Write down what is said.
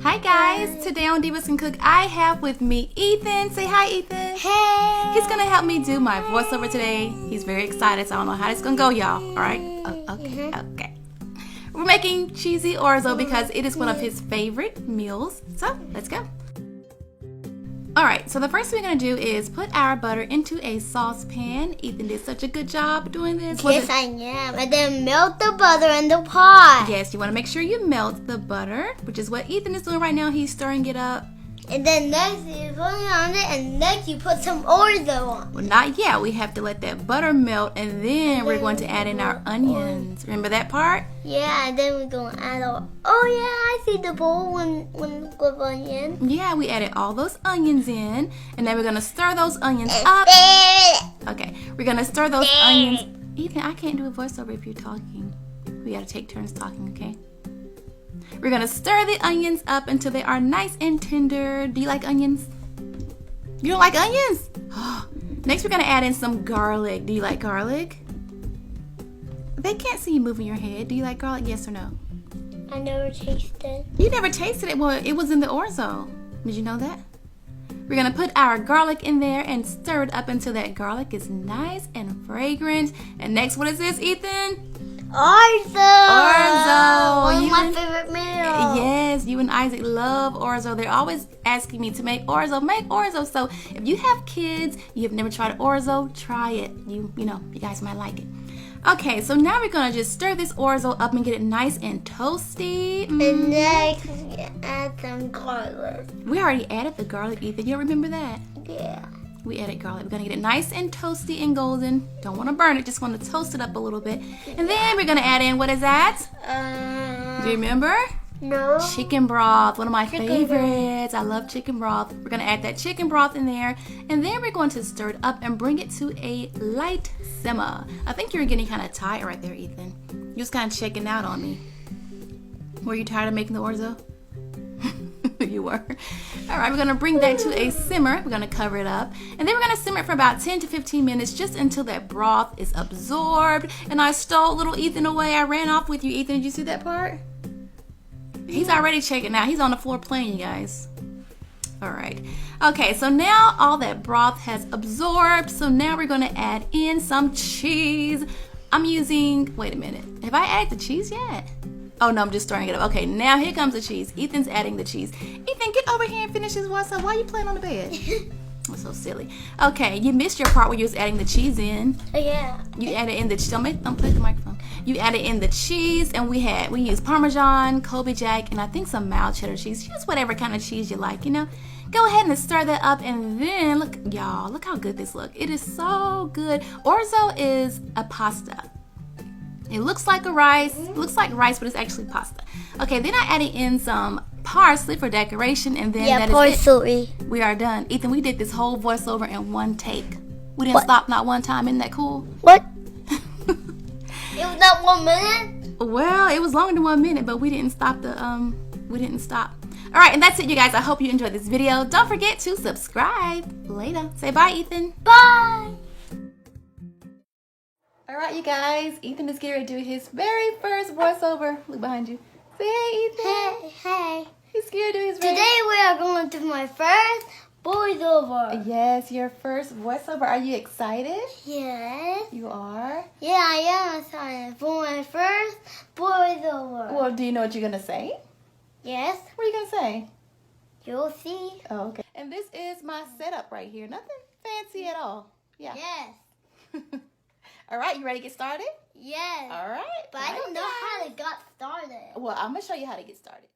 Hi guys, today on Divas Can Cook, I have with me Ethan. Say hi, Ethan. Hey. He's gonna help me do my voiceover today. He's very excited, so I don't know how this is gonna go, y'all. All right? Okay. We're making cheesy orzo because it is one of his favorite meals. So let's go. All right, so the first thing we're gonna do is put our butter into a saucepan. Ethan did such a good job doing this. Yes, I am. And then melt the butter in the pot. Yes, you want to make sure you melt the butter, which is what Ethan is doing right now. He's stirring it up. And then next you put it on it, and next you put some orzo on. Well, not yet. We have to let that butter melt, and then we're going to add in our onions. Remember that part? Yeah, and then we're going to add all. Oh yeah, I see the bowl with onion. Yeah, we added all those onions in, and then we're gonna stir those onions up. Okay, we're gonna stir those onions. Ethan, I can't do a voiceover if you're talking. We gotta take turns talking, okay? We're gonna stir the onions up until they are nice and tender. Do you like onions? You don't like onions? Next, we're gonna add in some garlic. Do you like garlic? They can't see you moving your head. Do you like garlic? Yes or no? I never tasted. You never tasted it? Well, it was in the orzo. Did you know that? We're gonna put our garlic in there and stir it up until that garlic is nice and fragrant. And next, what is this, Ethan? Orzo. Orzo. One of my favorite meals. Yes, you and Isaac love orzo. They're always asking me to make orzo. Make orzo. So if you have kids, you have never tried orzo, try it. You know, you guys might like it. Okay, so now we're gonna just stir this orzo up and get it nice and toasty. And next we add some garlic. We already added the garlic, Ethan. You don't remember that? Yeah. We added garlic. We're gonna get it nice and toasty and golden. Don't want to burn it, just want to toast it up a little bit. And then we're gonna add in, what is that? Do you remember? No. Chicken broth, one of my favorites. I love chicken broth. We're gonna add that chicken broth in there, and then we're going to stir it up and bring it to a light simmer. I think you were getting kind of tired right there, Ethan. You was kind of checking out on me. Were you tired of making the orzo? You were. All right, we're gonna bring that to a simmer. We're gonna cover it up, and then we're gonna simmer it for about 10 to 15 minutes, just until that broth is absorbed. And I stole little Ethan away. I ran off with you, Ethan. Did you see that part? He's already checking out. He's on the floor playing, you guys. All right. Okay, so now all that broth has absorbed. So now we're gonna add in some cheese. I'm using, wait a minute. Have I added the cheese yet? Oh no, I'm just stirring it up. Okay, now here comes the cheese. Ethan's adding the cheese. Ethan, get over here and finish his WhatsApp. Why are you playing on the bed? I'm so silly. Okay, you missed your part where you was adding the cheese in. Oh yeah. You added in the don't play the microphone. You added in the cheese, and we used Parmesan, Kobe Jack, and I think some mild cheddar cheese. Use whatever kind of cheese you like, you know. Go ahead and stir that up, and then look, y'all, look how good this looks. It is so good. Orzo is a pasta. It looks like a rice, but it's actually pasta. Okay, then I added in some parsley for decoration, and then that parsley. is it. We are done. Ethan, we did this whole voiceover in one take. We didn't stop not one time. Isn't that cool? What? It was not 1 minute? Well, it was longer than 1 minute, but we didn't stop we didn't stop. All right, and that's it, you guys. I hope you enjoyed this video. Don't forget to subscribe. Later. Say bye, Ethan. Bye. All right, you guys. Ethan is getting ready to do his very first voiceover. Look behind you. Say hey, Ethan. Hey. He's scared to do his Today we are going to do my first voiceover. Yes, your first voiceover. Are you excited? Yes. You are? Yeah, I am excited for my first voiceover. Well, do you know what you're going to say? Yes. What are you going to say? You'll see. Oh, okay. And this is my setup right here. Nothing fancy at all. Yeah. Yes. All right, you ready to get started? Yes. All right. But I don't know how to get started. Well, I'm going to show you how to get started.